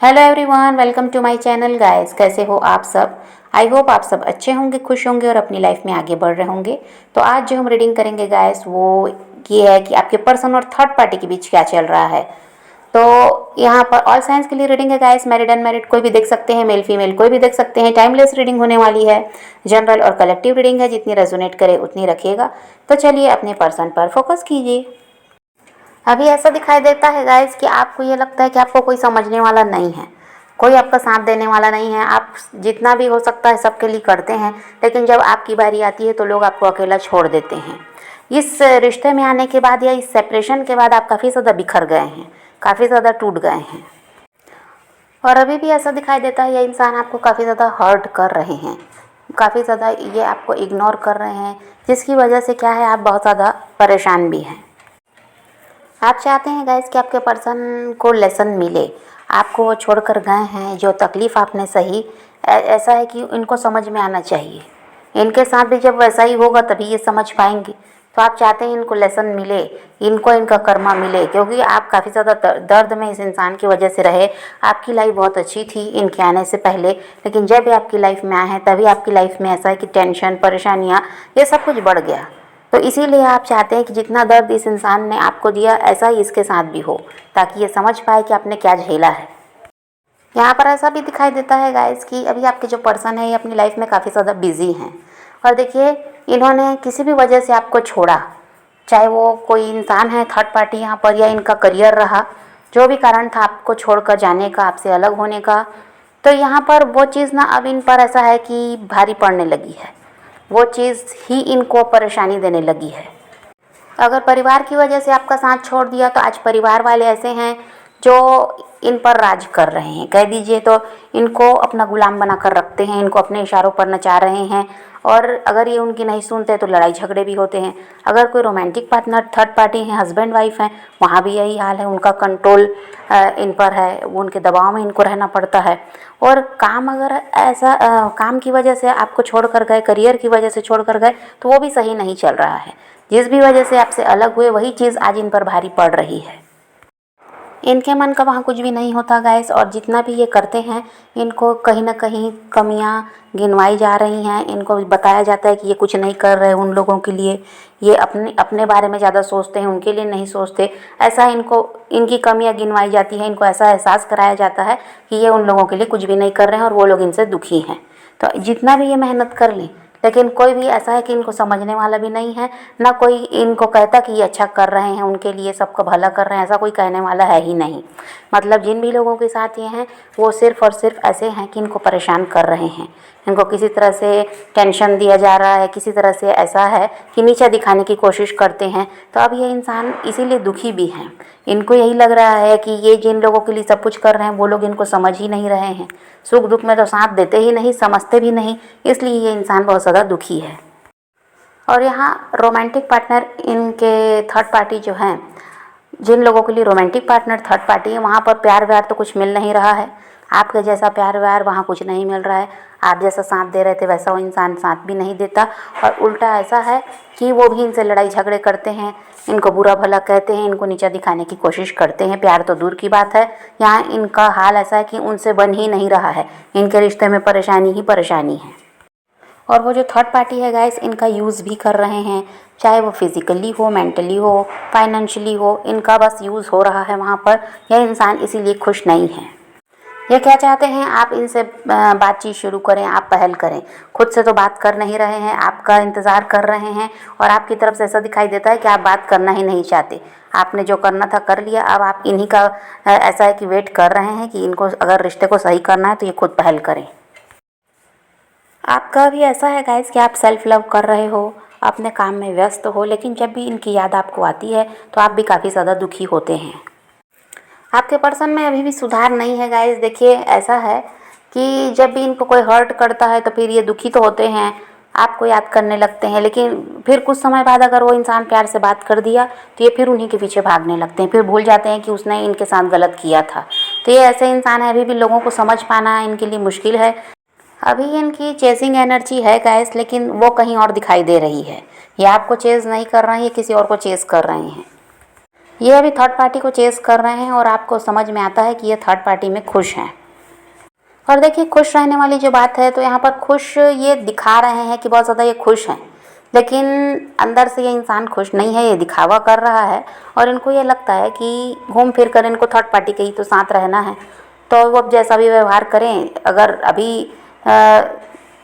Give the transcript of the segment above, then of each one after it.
Hello everyone, welcome to my channel guys. कैसे हो आप सब? आई होप आप सब अच्छे होंगे, खुश होंगे और अपनी लाइफ में आगे बढ़ रहे होंगे। तो आज जो हम रीडिंग करेंगे गाइस वो ये है कि आपके पर्सन और थर्ड पार्टी के बीच क्या चल रहा है। तो यहाँ पर ऑल साइंस के लिए रीडिंग है गाइस। मैरिड अनमैरिड कोई भी देख सकते हैं, मेल फीमेल कोई भी देख सकते हैं। टाइमलेस रीडिंग होने वाली है। जनरल और कलेक्टिव रीडिंग है, जितनी रेजोनेट करे उतनी रखिएगा। तो चलिए अपने पर्सन पर फोकस कीजिए। अभी ऐसा दिखाई देता है गाइस कि आपको ये लगता है कि आपको कोई समझने वाला नहीं है, कोई आपका साथ देने वाला नहीं है। आप जितना भी हो सकता है सबके लिए करते हैं, लेकिन जब आपकी बारी आती है तो लोग आपको अकेला छोड़ देते हैं। इस रिश्ते में आने के बाद या इस सेपरेशन के बाद आप काफ़ी ज़्यादा बिखर गए हैं, काफ़ी ज़्यादा टूट गए हैं। और अभी भी ऐसा दिखाई देता है ये इंसान आपको काफ़ी ज़्यादा हर्ट कर रहे हैं, काफ़ी ज़्यादा ये आपको इग्नोर कर रहे हैं, जिसकी वजह से क्या है आप बहुत ज़्यादा परेशान भी हैं। आप चाहते हैं गाइस कि आपके पर्सन को लेसन मिले। आपको वो छोड़कर गए हैं, जो तकलीफ़ आपने सही ऐसा है कि इनको समझ में आना चाहिए। इनके साथ भी जब वैसा ही होगा तभी ये समझ पाएंगे। तो आप चाहते हैं इनको लेसन मिले, इनको इनका कर्मा मिले, क्योंकि आप काफ़ी ज़्यादा दर्द में इस इंसान की वजह से रहे। आपकी लाइफ बहुत अच्छी थी इनके आने से पहले, लेकिन जब ये आपकी लाइफ में आए हैं तभी आपकी लाइफ में ऐसा है कि टेंशन, परेशानियाँ, ये सब कुछ बढ़ गया। तो इसीलिए आप चाहते हैं कि जितना दर्द इस इंसान ने आपको दिया ऐसा ही इसके साथ भी हो, ताकि ये समझ पाए कि आपने क्या झेला है। यहाँ पर ऐसा भी दिखाई देता है गाइस कि अभी आपके जो पर्सन है ये अपनी लाइफ में काफ़ी ज़्यादा बिजी हैं। और देखिए, इन्होंने किसी भी वजह से आपको छोड़ा, चाहे वो कोई इंसान है थर्ड पार्टी यहाँ पर, या इनका करियर रहा, जो भी कारण था आपको छोड़कर जाने का, आपसे अलग होने का। तो यहाँ पर वो चीज़ ना अब इन पर ऐसा है कि भारी पड़ने लगी है, वो चीज़ ही इनको परेशानी देने लगी है। अगर परिवार की वजह से आपका साथ छोड़ दिया तो आज परिवार वाले ऐसे हैं जो इन पर राज कर रहे हैं, कह दीजिए तो इनको अपना गुलाम बनाकर रखते हैं, इनको अपने इशारों पर नचा रहे हैं। और अगर ये उनकी नहीं सुनते तो लड़ाई झगड़े भी होते हैं। अगर कोई रोमांटिक पार्टनर थर्ड पार्टी है, हस्बैंड वाइफ हैं, वहाँ भी यही हाल है। उनका कंट्रोल इन पर है, वो उनके दबाव में इनको रहना पड़ता है। और काम अगर ऐसा काम की वजह से आपको छोड़ कर गए, करियर की वजह से छोड़ कर गए, तो वो भी सही नहीं चल रहा है। जिस भी वजह से आपसे अलग हुए वही चीज़ आज इन पर भारी पड़ रही है। इनके मन का वहाँ कुछ भी नहीं होता गाइस, और जितना भी ये करते हैं इनको कहीं ना कहीं कमियाँ गिनवाई जा रही हैं। इनको बताया जाता है कि ये कुछ नहीं कर रहे उन लोगों के लिए, ये अपने अपने बारे में ज़्यादा सोचते हैं, उनके लिए नहीं सोचते। ऐसा इनको इनकी कमियाँ गिनवाई जाती हैं, इनको ऐसा एहसास कराया जाता है कि ये उन लोगों के लिए कुछ भी नहीं कर रहे हैं और वो लोग इनसे दुखी हैं। तो जितना भी ये मेहनत कर लें, लेकिन कोई भी ऐसा है कि इनको समझने वाला भी नहीं है, ना कोई इनको कहता कि ये अच्छा कर रहे हैं, उनके लिए सबका भला कर रहे हैं, ऐसा कोई कहने वाला है ही नहीं। मतलब जिन भी लोगों के साथ ये हैं वो सिर्फ़ और सिर्फ ऐसे हैं कि इनको परेशान कर रहे हैं, इनको किसी तरह से टेंशन दिया जा रहा है, किसी तरह से ऐसा है कि नीचा दिखाने की कोशिश करते हैं। तो अब ये इंसान इसीलिए दुखी भी हैं। इनको यही लग रहा है कि ये जिन लोगों के लिए सब कुछ कर रहे हैं वो लोग इनको समझ ही नहीं रहे हैं, सुख दुख में तो साथ देते ही नहीं, समझते भी नहीं, इसलिए ये इंसान बहुत ज़्यादा दुखी है। और यहाँ रोमांटिक पार्टनर इनके थर्ड पार्टी जो हैं, जिन लोगों के लिए रोमांटिक पार्टनर थर्ड पार्टी है, वहाँ पर प्यार व्यार तो कुछ मिल नहीं रहा है। आपके जैसा प्यार व्यार वहाँ कुछ नहीं मिल रहा है। आप जैसा साथ दे रहे थे वैसा वो इंसान साथ भी नहीं देता, और उल्टा ऐसा है कि वो भी इनसे लड़ाई झगड़े करते हैं, इनको बुरा भला कहते हैं, इनको नीचा दिखाने की कोशिश करते हैं। प्यार तो दूर की बात है, यहाँ इनका हाल ऐसा है कि उनसे बन ही नहीं रहा है, इनके रिश्ते में परेशानी ही परेशानी है। और वो जो थर्ड पार्टी है गाइस, इनका यूज़ भी कर रहे हैं, चाहे वो फिज़िकली हो, मेंटली हो, फाइनेंशियली हो, इनका बस यूज़ हो रहा है वहाँ पर। यह इंसान इसीलिए खुश नहीं है। ये क्या चाहते हैं, आप इनसे बातचीत शुरू करें, आप पहल करें। खुद से तो बात कर नहीं रहे हैं, आपका इंतज़ार कर रहे हैं, और आपकी तरफ से ऐसा दिखाई देता है कि आप बात करना ही नहीं चाहते। आपने जो करना था कर लिया, अब आप इन्हीं का ऐसा है कि वेट कर रहे हैं कि इनको अगर रिश्ते को सही करना है तो ये खुद पहल करें। आपका भी ऐसा है गाइस कि आप सेल्फ लव कर रहे हो, अपने काम में व्यस्त हो, लेकिन जब भी इनकी याद आपको आती है तो आप भी काफ़ी ज़्यादा दुखी होते हैं। आपके पर्सन में अभी भी सुधार नहीं है गाइस। देखिए, ऐसा है कि जब भी इनको कोई हर्ट करता है तो फिर ये दुखी तो होते हैं, आपको याद करने लगते हैं, लेकिन फिर कुछ समय बाद अगर वो इंसान प्यार से बात कर दिया तो ये फिर उन्हीं के पीछे भागने लगते हैं, फिर भूल जाते हैं कि उसने इनके साथ गलत किया था। तो ये ऐसे इंसान है, अभी भी लोगों को समझ पाना इनके लिए मुश्किल है। अभी इनकी चेजिंग एनर्जी है गाइस, लेकिन वो कहीं और दिखाई दे रही है। ये आपको चेज़ नहीं कर रहे हैं, ये किसी और को चेज़ कर रहे हैं। ये अभी थर्ड पार्टी को चेस कर रहे हैं और आपको समझ में आता है कि ये थर्ड पार्टी में खुश हैं। और देखिए खुश रहने वाली जो बात है, तो यहाँ पर खुश ये दिखा रहे हैं कि बहुत ज़्यादा ये खुश हैं, लेकिन अंदर से ये इंसान खुश नहीं है, ये दिखावा कर रहा है। और इनको ये लगता है कि घूम फिर कर इनको थर्ड पार्टी के ही तो साथ रहना है, तो वो अब जैसा भी व्यवहार करें, अगर अभी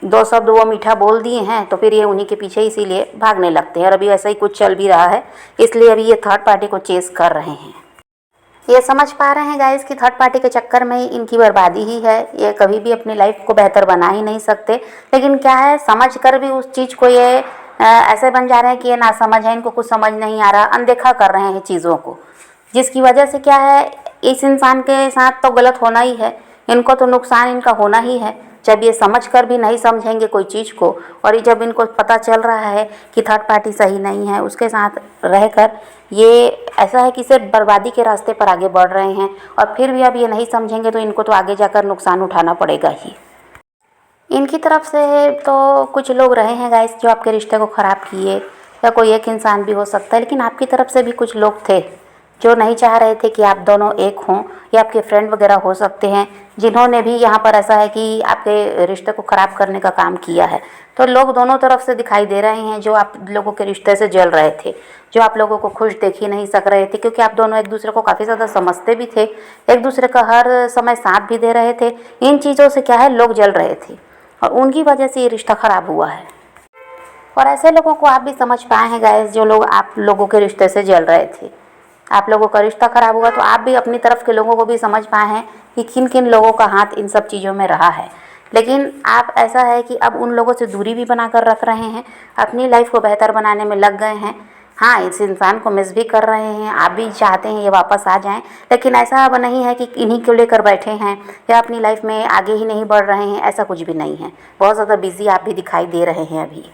दो शब्द वो मीठा बोल दिए हैं तो फिर ये उन्हीं के पीछे इसीलिए भागने लगते हैं। और अभी ऐसा ही कुछ चल भी रहा है, इसलिए अभी ये थर्ड पार्टी को चेस कर रहे हैं। ये समझ पा रहे हैं गाइस कि थर्ड पार्टी के चक्कर में ही इनकी बर्बादी ही है, ये कभी भी अपनी लाइफ को बेहतर बना ही नहीं सकते। लेकिन क्या है, समझ कर भी उस चीज़ को ये ऐसे बन जा रहे हैं कि ये ना समझ है, इनको कुछ समझ नहीं आ रहा, अनदेखा कर रहे हैं चीज़ों को, जिसकी वजह से क्या है, इस इंसान के साथ तो गलत होना ही है, इनको तो नुकसान इनका होना ही है। जब ये समझ कर भी नहीं समझेंगे कोई चीज़ को, और ये जब इनको पता चल रहा है कि थर्ड पार्टी सही नहीं है, उसके साथ रहकर ये ऐसा है कि सिर्फ बर्बादी के रास्ते पर आगे बढ़ रहे हैं। और फिर भी अब ये नहीं समझेंगे तो इनको तो आगे जाकर नुकसान उठाना पड़ेगा ही। इनकी तरफ से तो कुछ लोग रहे हैं गाइस जो आपके रिश्ते को ख़राब किए, या कोई एक इंसान भी हो सकता है, लेकिन आपकी तरफ से भी कुछ लोग थे जो नहीं चाह रहे थे कि आप दोनों एक हों, या आपके फ्रेंड वगैरह हो सकते हैं जिन्होंने भी यहाँ पर ऐसा है कि आपके रिश्ते को ख़राब करने का काम किया है। तो लोग दोनों तरफ से दिखाई दे रहे हैं जो आप लोगों के रिश्ते से जल रहे थे, जो आप लोगों को खुश देख ही नहीं सक रहे थे, क्योंकि आप दोनों एक दूसरे को काफ़ी ज़्यादा समझते भी थे, एक दूसरे का हर समय साथ भी दे रहे थे। इन चीज़ों से क्या है, लोग जल रहे थे और उनकी वजह से ये रिश्ता ख़राब हुआ है। और ऐसे लोगों को आप भी समझ पाए हैं गाइस, जो लोग आप लोगों के रिश्ते से जल रहे थे, आप लोगों का रिश्ता ख़राब हुआ, तो आप भी अपनी तरफ के लोगों को भी समझ पाए हैं कि किन किन लोगों का हाथ इन सब चीज़ों में रहा है। लेकिन आप ऐसा है कि अब उन लोगों से दूरी भी बना कर रख रहे हैं, अपनी लाइफ को बेहतर बनाने में लग गए हैं। हाँ, इस इंसान को मिस भी कर रहे हैं, आप भी चाहते हैं ये वापस आ जाएं, लेकिन ऐसा अब नहीं है कि इन्हीं को लेकर बैठे हैं या अपनी लाइफ में आगे ही नहीं बढ़ रहे हैं, ऐसा कुछ भी नहीं है। बहुत ज़्यादा बिजी आप भी दिखाई दे रहे हैं अभी।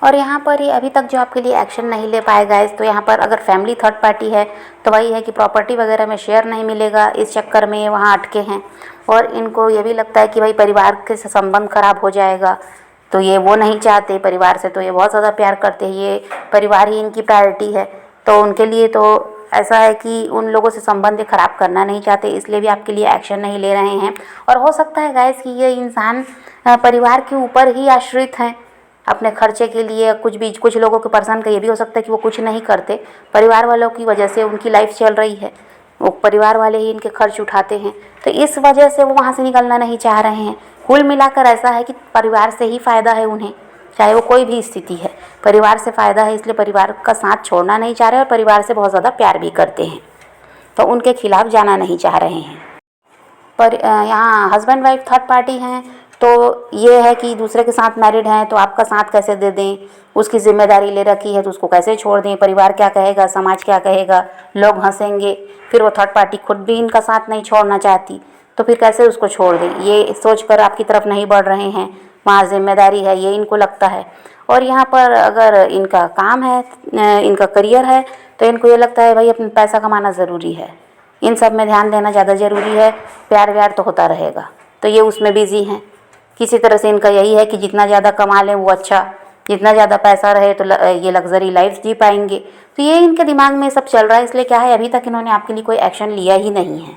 और यहाँ पर ये अभी तक जो आपके लिए एक्शन नहीं ले पाए गाइस, तो यहाँ पर अगर फैमिली थर्ड पार्टी है तो वही है कि प्रॉपर्टी वगैरह में शेयर नहीं मिलेगा, इस चक्कर में ये वहाँ अटके हैं। और इनको ये भी लगता है कि भाई परिवार के संबंध खराब हो जाएगा, तो ये वो नहीं चाहते। परिवार से तो ये बहुत ज़्यादा प्यार करते हैं, ये परिवार ही इनकी प्रायोरिटी है, तो उनके लिए तो ऐसा है कि उन लोगों से संबंध खराब करना नहीं चाहते, इसलिए भी आपके लिए एक्शन नहीं ले रहे हैं। और हो सकता है गाइस कि ये इंसान परिवार के ऊपर ही आश्रित हैं अपने खर्चे के लिए। कुछ लोगों के पर्सन का ये भी हो सकता है कि वो कुछ नहीं करते, परिवार वालों की वजह से उनकी लाइफ चल रही है, वो परिवार वाले ही इनके खर्च उठाते हैं, तो इस वजह से वो वहाँ से निकलना नहीं चाह रहे हैं। कुल मिलाकर ऐसा है कि परिवार से ही फ़ायदा है उन्हें, चाहे वो कोई भी स्थिति है, परिवार से फ़ायदा है, इसलिए परिवार का साथ छोड़ना नहीं चाह रहे और परिवार से बहुत ज़्यादा प्यार भी करते हैं, तो उनके खिलाफ जाना नहीं चाह रहे हैं। पर यहाँ हस्बैंड वाइफ थर्ड पार्टी हैं, तो ये है कि दूसरे के साथ मैरिड हैं, तो आपका साथ कैसे दे दें, उसकी जिम्मेदारी ले रखी है तो उसको कैसे छोड़ दें, परिवार क्या कहेगा, समाज क्या कहेगा, लोग हंसेंगे, फिर वो थर्ड पार्टी खुद भी इनका साथ नहीं छोड़ना चाहती, तो फिर कैसे उसको छोड़ दें, ये सोच कर आपकी तरफ नहीं बढ़ रहे हैं। वहाँ जिम्मेदारी है ये इनको लगता है। और यहाँ पर अगर इनका काम है, इनका करियर है, तो इनको ये लगता है भाई अपना पैसा कमाना ज़रूरी है, इन सब में ध्यान देना ज़्यादा ज़रूरी है, प्यार व्यार तो होता रहेगा, तो ये उसमें बिज़ी हैं। किसी तरह से इनका यही है कि जितना ज़्यादा कमा लें वो अच्छा, जितना ज़्यादा पैसा रहे तो ये लग्जरी लाइफ जी पाएंगे, तो ये इनके दिमाग में सब चल रहा है। इसलिए क्या है, अभी तक इन्होंने आपके लिए कोई एक्शन लिया ही नहीं है।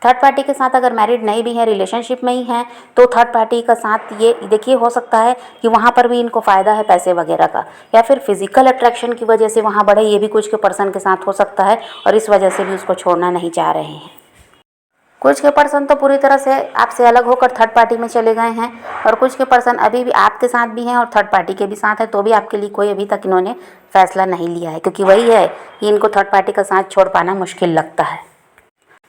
थर्ड पार्टी के साथ अगर मैरिड नहीं भी है, रिलेशनशिप में ही हैं, तो थर्ड पार्टी का साथ ये देखिए हो सकता है कि वहाँ पर भी इनको फ़ायदा है पैसे वगैरह का, या फिर फिजिकल अट्रैक्शन की वजह से वहाँ बढ़े, ये भी कुछ के पर्सन के साथ हो सकता है, और इस वजह से भी उसको छोड़ना नहीं चाह रहे हैं। कुछ के पर्सन तो पूरी तरह से आपसे अलग होकर थर्ड पार्टी में चले गए हैं, और कुछ के पर्सन अभी भी आपके साथ भी हैं और थर्ड पार्टी के भी साथ है, तो भी आपके लिए कोई अभी तक इन्होंने फैसला नहीं लिया है, क्योंकि वही है कि इनको थर्ड पार्टी का साथ छोड़ पाना मुश्किल लगता है।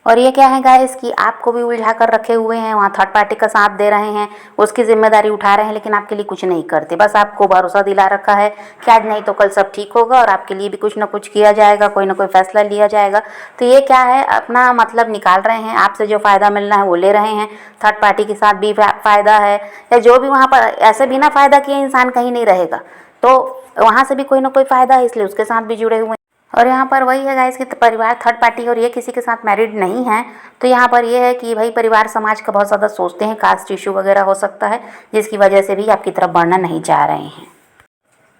और ये क्या है गाइस कि आपको भी उलझा कर रखे हुए हैं, वहाँ थर्ड पार्टी का साथ दे रहे हैं, उसकी जिम्मेदारी उठा रहे हैं, लेकिन आपके लिए कुछ नहीं करते, बस आपको भरोसा दिला रखा है कि आज नहीं तो कल सब ठीक होगा और आपके लिए भी कुछ ना कुछ किया जाएगा, कोई ना कोई फैसला लिया जाएगा। तो ये क्या है, अपना मतलब निकाल रहे हैं, आपसे जो फ़ायदा मिलना है वो ले रहे हैं, थर्ड पार्टी के साथ भी फ़ायदा है, या जो भी वहाँ पर ऐसे बिना फ़ायदा किए इंसान कहीं नहीं रहेगा, तो वहाँ से भी कोई ना कोई फ़ायदा है, इसलिए उसके साथ भी जुड़े हुए हैं। और यहाँ पर वही है गाइस कि परिवार थर्ड पार्टी और ये किसी के साथ मैरिड नहीं है, तो यहाँ पर ये है कि भाई परिवार समाज का बहुत ज़्यादा सोचते हैं, कास्ट इशू वगैरह हो सकता है, जिसकी वजह से भी आपकी तरफ बढ़ना नहीं चाह रहे हैं।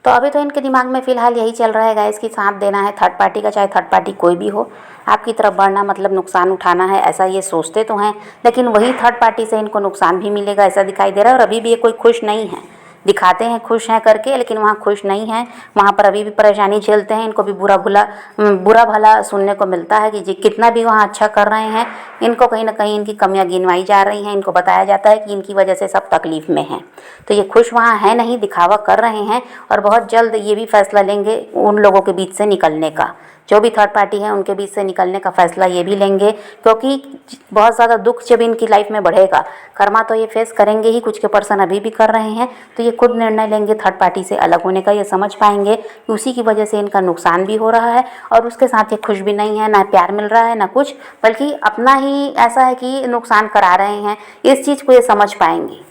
तो अभी तो इनके दिमाग में फ़िलहाल यही चल रहा है गाइस कि साथ देना है थर्ड पार्टी का, चाहे थर्ड पार्टी कोई भी हो। आपकी तरफ बढ़ना मतलब नुकसान उठाना है, ऐसा ये सोचते तो हैं, लेकिन वही थर्ड पार्टी से इनको नुकसान भी मिलेगा ऐसा दिखाई दे रहा है। और अभी भी ये कोई खुश नहीं है, दिखाते हैं खुश हैं करके, लेकिन वहाँ खुश नहीं हैं। वहाँ पर अभी भी परेशानी झेलते हैं। इनको भी बुरा भला सुनने को मिलता है कि जी कितना भी वहाँ अच्छा कर रहे हैं, इनको कहीं ना कहीं इनकी कमियां गिनवाई जा रही हैं। इनको बताया जाता है कि इनकी वजह से सब तकलीफ़ में हैं। तो ये खुश वहाँ है नहीं, दिखावा कर रहे हैं। और बहुत जल्द ये भी फैसला लेंगे उन लोगों के बीच से निकलने का, जो भी थर्ड पार्टी है उनके बीच से निकलने का फैसला ये भी लेंगे, क्योंकि बहुत ज़्यादा दुख जब इनकी लाइफ में बढ़ेगा, कर्मा तो ये फेस करेंगे ही, कुछ के पर्सन अभी भी कर रहे हैं। तो ये खुद निर्णय लेंगे थर्ड पार्टी से अलग होने का। ये समझ पाएंगे कि उसी की वजह से इनका नुकसान भी हो रहा है और उसके साथ ये खुश भी नहीं है, ना प्यार मिल रहा है ना कुछ, बल्कि अपना ही ऐसा है कि नुकसान करा रहे हैं। इस चीज़ को ये समझ पाएंगे।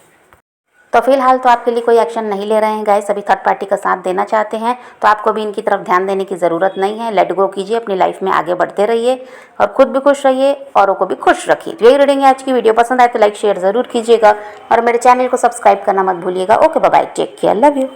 तो फिलहाल तो आपके लिए कोई एक्शन नहीं ले रहे हैं गाइस, अभी थर्ड पार्टी का साथ देना चाहते हैं तो आपको भी इनकी तरफ ध्यान देने की ज़रूरत नहीं है। लेट गो कीजिए, अपनी लाइफ में आगे बढ़ते रहिए और खुद भी खुश रहिए, औरों को भी खुश रखिए। तो यही रीडिंग है आज की। वीडियो पसंद आए तो लाइक शेयर ज़रूर कीजिएगा और मेरे चैनल को सब्सक्राइब करना मत भूलिएगा। Okay bye, take care, love you.